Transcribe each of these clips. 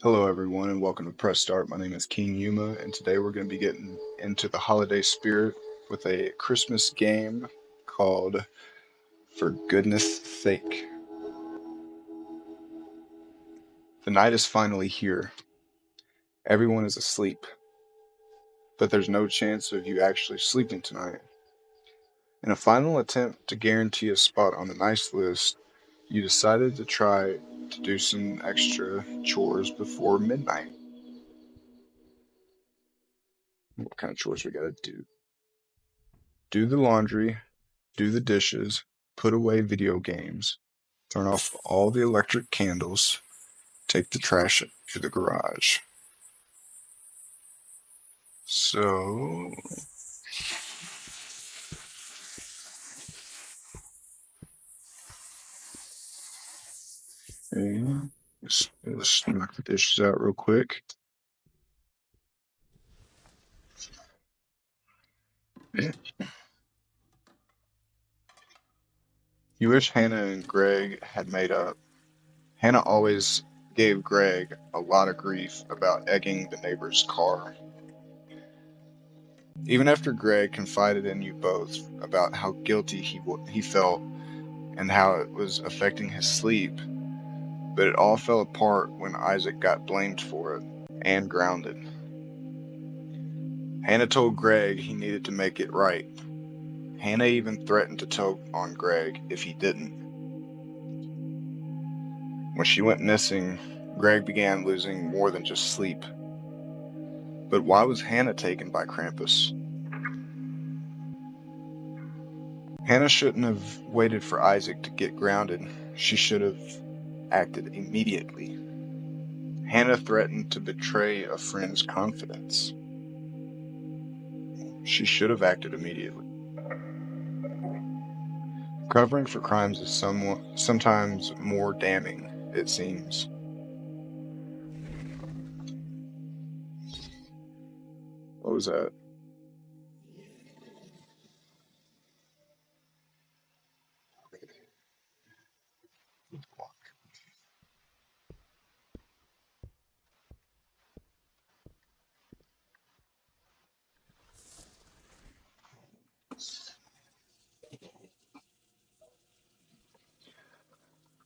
Hello, everyone, and welcome to Press Start. My name is King Yuma, and today we're going to be getting into the holiday spirit with a Christmas game called For Goodness Sake. The night is finally here. Everyone is asleep, but there's no chance of you actually sleeping tonight. In a final attempt to guarantee a spot on the nice list, you decided to try to do some extra chores before midnight. What kind of chores we gotta do? Do the laundry, do the dishes, put away video games, turn off all the electric candles, take the trash to the garage. So, yeah, let's knock the dishes out real quick. You wish Hannah and Greg had made up. Hannah always gave Greg a lot of grief about egging the neighbor's car. Even after Greg confided in you both about how guilty he felt and how it was affecting his sleep, but it all fell apart when Isaac got blamed for it and grounded. Hannah told Greg he needed to make it right. Hannah even threatened to tell on Greg if he didn't. When she went missing, Greg began losing more than just sleep. But why was Hannah taken by Krampus? Hannah shouldn't have waited for Isaac to get grounded. She should have acted immediately. Hannah threatened to betray a friend's confidence. She should have acted immediately. Covering for crimes is sometimes more damning, it seems. What was that?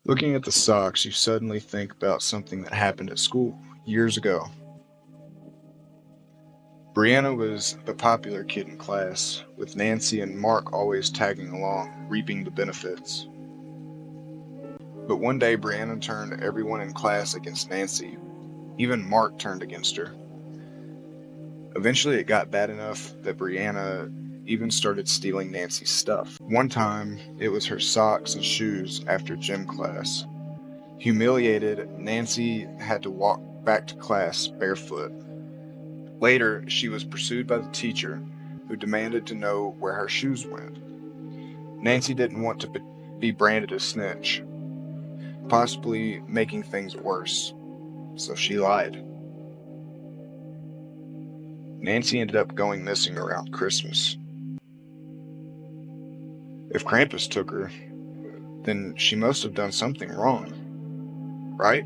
Looking at the socks, you suddenly think about something that happened at school years ago. Brianna was the popular kid in class, with Nancy and Mark always tagging along, reaping the benefits. But one day, Brianna turned everyone in class against Nancy. Even Mark turned against her. Eventually, it got bad enough that Brianna even started stealing Nancy's stuff. One time, it was her socks and shoes after gym class. Humiliated, Nancy had to walk back to class barefoot. Later, she was pursued by the teacher, who demanded to know where her shoes went. Nancy didn't want to be branded a snitch, possibly making things worse, so she lied. Nancy ended up going missing around Christmas. If Krampus took her, then she must have done something wrong, right?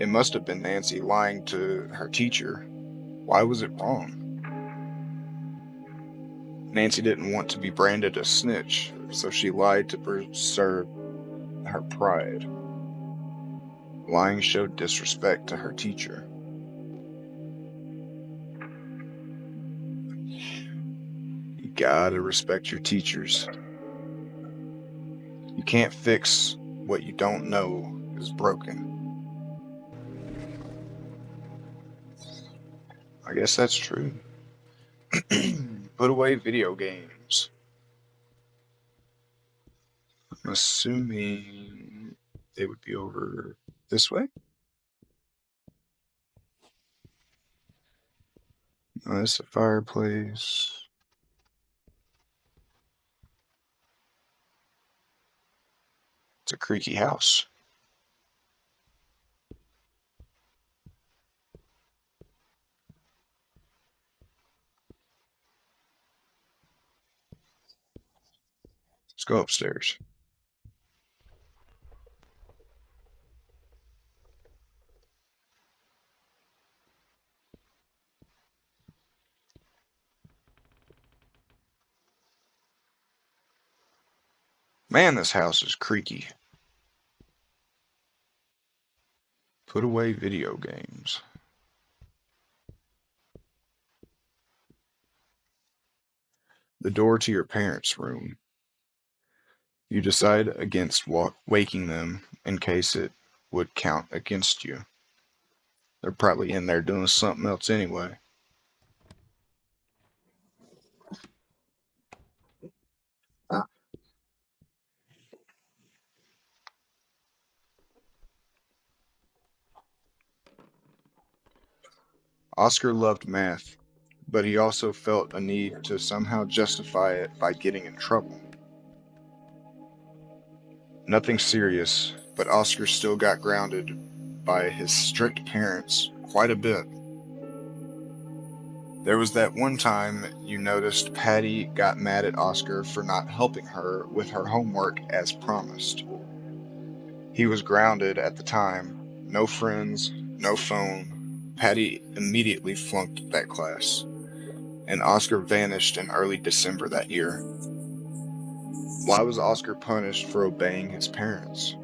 It must have been Nancy lying to her teacher. Why was it wrong? Nancy didn't want to be branded a snitch, so she lied to preserve her pride. Lying showed disrespect to her teacher. You gotta respect your teachers. You can't fix what you don't know is broken. I guess that's true. Put away video games. I'm assuming they would be over this way. Oh, that's a fireplace. It's a creaky house. Let's go upstairs. Man, this house is creaky. Put away video games. The door to your parents' room. You decide against waking them in case it would count against you. They're probably in there doing something else anyway. Oscar loved math, but he also felt a need to somehow justify it by getting in trouble. Nothing serious, but Oscar still got grounded by his strict parents quite a bit. There was that one time you noticed Patty got mad at Oscar for not helping her with her homework as promised. He was grounded at the time, no friends, no phone. Patty immediately flunked that class, and Oscar vanished in early December that year. Why was Oscar punished for obeying his parents?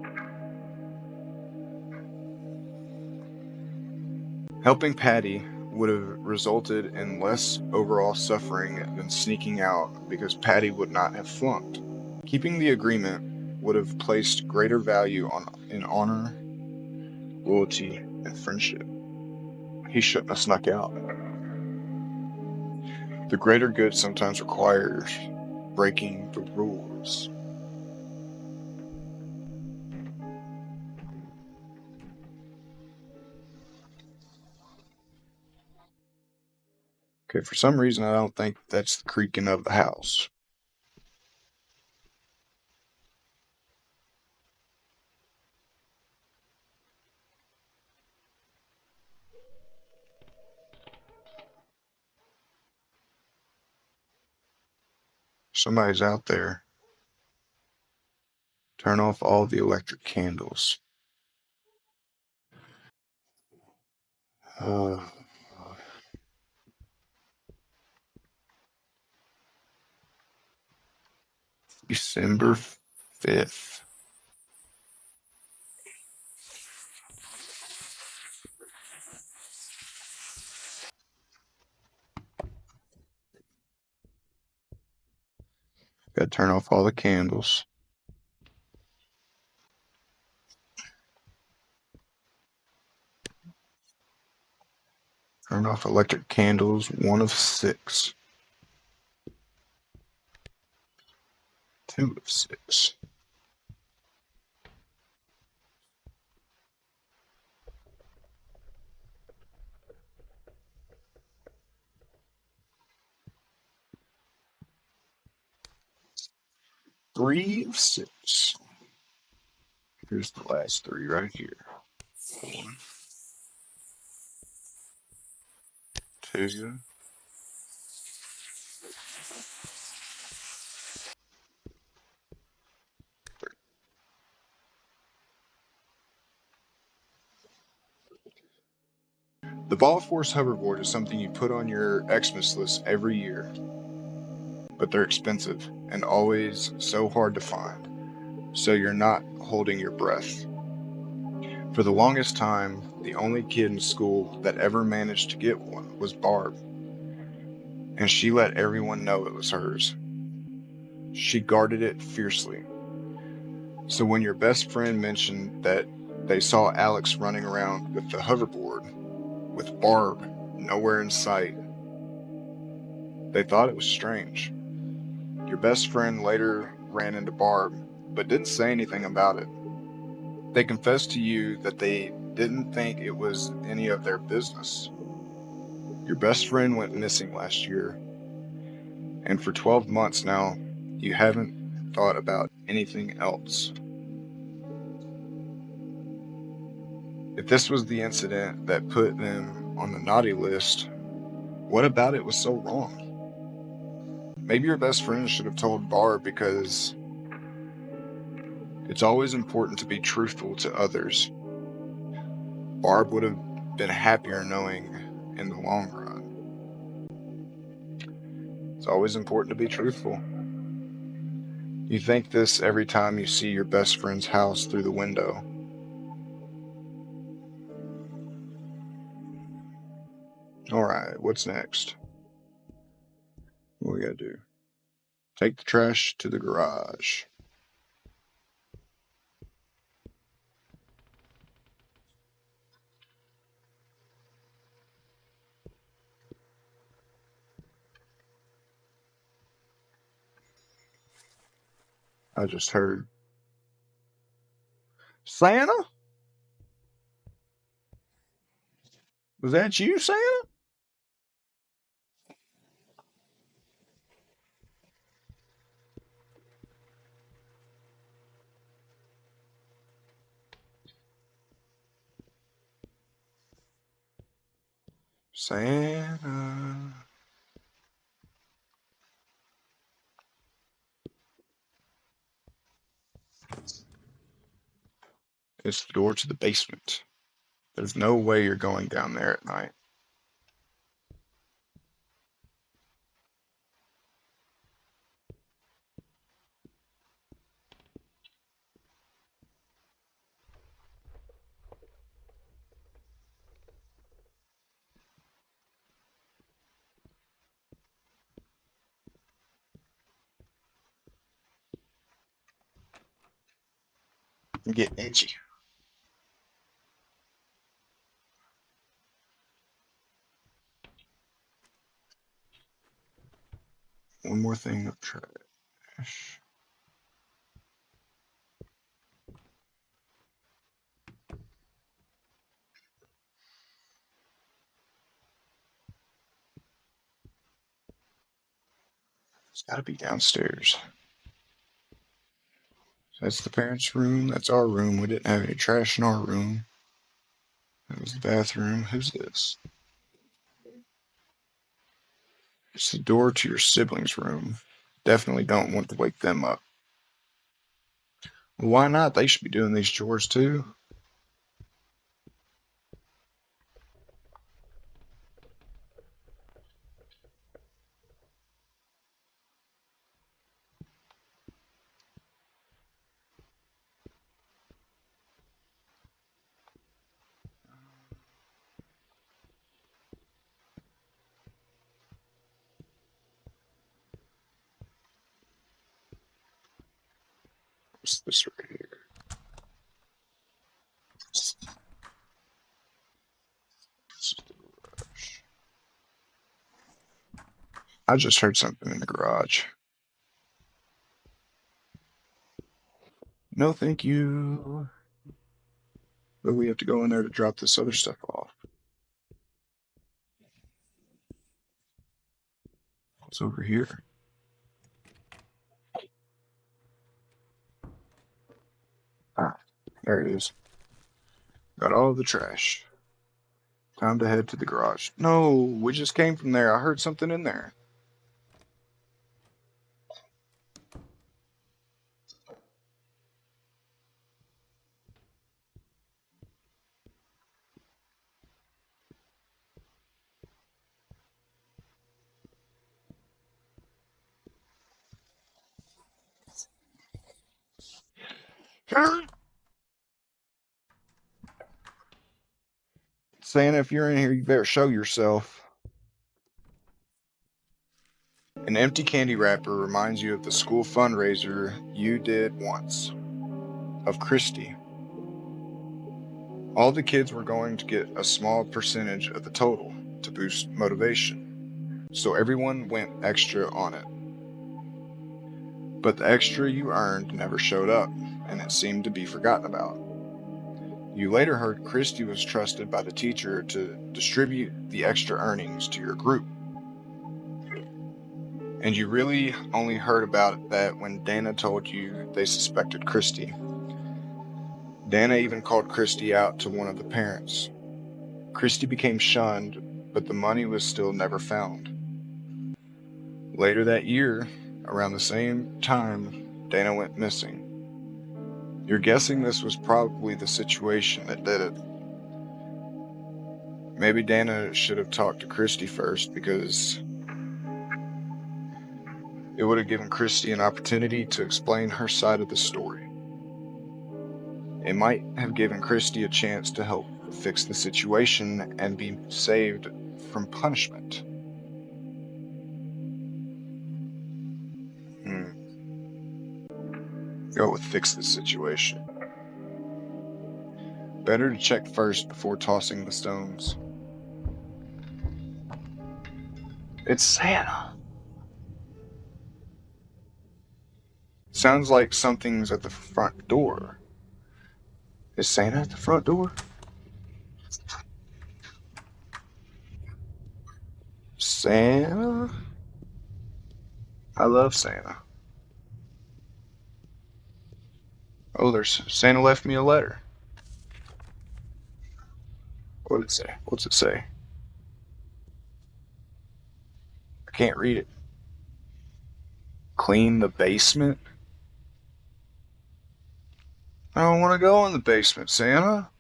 Helping Patty would have resulted in less overall suffering than sneaking out because Patty would not have flunked. Keeping the agreement would have placed greater value in honor, loyalty, and friendship. He shouldn't have snuck out. The greater good sometimes requires breaking the rules. Okay, for some reason I don't think that's the creaking of the house. Somebody's out there. Turn off all the electric candles. Uh, December 5th. Gotta turn off all the candles. Turn off electric candles, 1 of 6. 2 of 6. Three of 6. Here's the last 3 right here. 1, 2. The Ball Force hoverboard is something you put on your Xmas list every year, but they're expensive and always so hard to find, so you're not holding your breath. For the longest time, the only kid in school that ever managed to get one was Barb, and she let everyone know it was hers. She guarded it fiercely. So when your best friend mentioned that they saw Alex running around with the hoverboard, with Barb nowhere in sight, they thought it was strange. Your best friend later ran into Barb, but didn't say anything about it. They confessed to you that they didn't think it was any of their business. Your best friend went missing last year, and for 12 months now, you haven't thought about anything else. If this was the incident that put them on the naughty list, what about it was so wrong? Maybe your best friend should have told Barb, because it's always important to be truthful to others. Barb would have been happier knowing in the long run. It's always important to be truthful. You think this every time you see your best friend's house through the window. Alright, what's next? What we gotta do? Take the trash to the garage. I just heard Santa? Was that you, Santa? Santa. It's the door to the basement. There's no way you're going down there at night. I'm getting itchy. One more thing of trash. It's gotta be downstairs. That's the parents' room. That's our room. We didn't have any trash in our room. That was the bathroom. Who's this? It's the door to your siblings' room. Definitely don't want to wake them up. Well, why not? They should be doing these chores too. What's this right here? This is the garage. I just heard something in the garage. No, thank you. But we have to go in there to drop this other stuff off. What's over here? Ah, there it is. Got all the trash. Time to head to the garage. No, we just came from there. I heard something in there. Santa, if you're in here, you better show yourself. An empty candy wrapper reminds you of the school fundraiser you did once. Of Christy. All the kids were going to get a small percentage of the total to boost motivation, so everyone went extra on it. But the extra you earned never showed up, and it seemed to be forgotten about. You later heard Christy was trusted by the teacher to distribute the extra earnings to your group. And you really only heard about that when Dana told you they suspected Christy. Dana even called Christy out to one of the parents. Christy became shunned, but the money was still never found. Later that year, around the same time, Dana went missing. You're guessing this was probably the situation that did it. Maybe Dana should have talked to Christy first because It would have given Christy an opportunity to explain her side of the story. It might have given Christy a chance to help fix the situation and be saved from punishment. Go with fix the situation. Better to check first before tossing the stones. It's Santa. Sounds like something's at the front door. Is Santa at the front door? Santa? I love Santa. Oh, there's Santa left me a letter. What did it say? What's it say? I can't read it. Clean the basement? I don't want to go in the basement, Santa.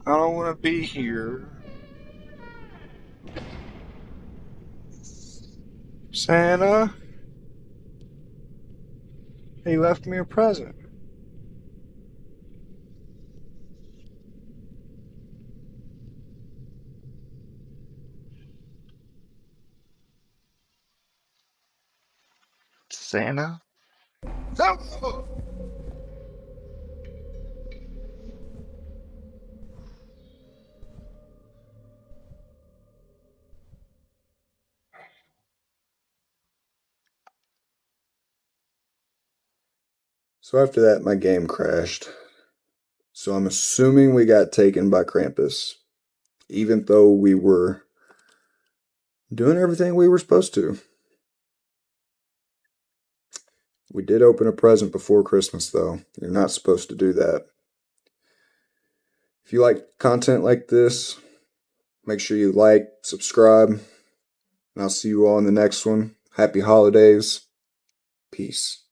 I don't want to be here. Santa? He left me a present. Santa? No! So after that, my game crashed. So I'm assuming we got taken by Krampus, even though we were doing everything we were supposed to. We did open a present before Christmas, though. You're not supposed to do that. If you like content like this, make sure you like, subscribe, and I'll see you all in the next one. Happy holidays. Peace.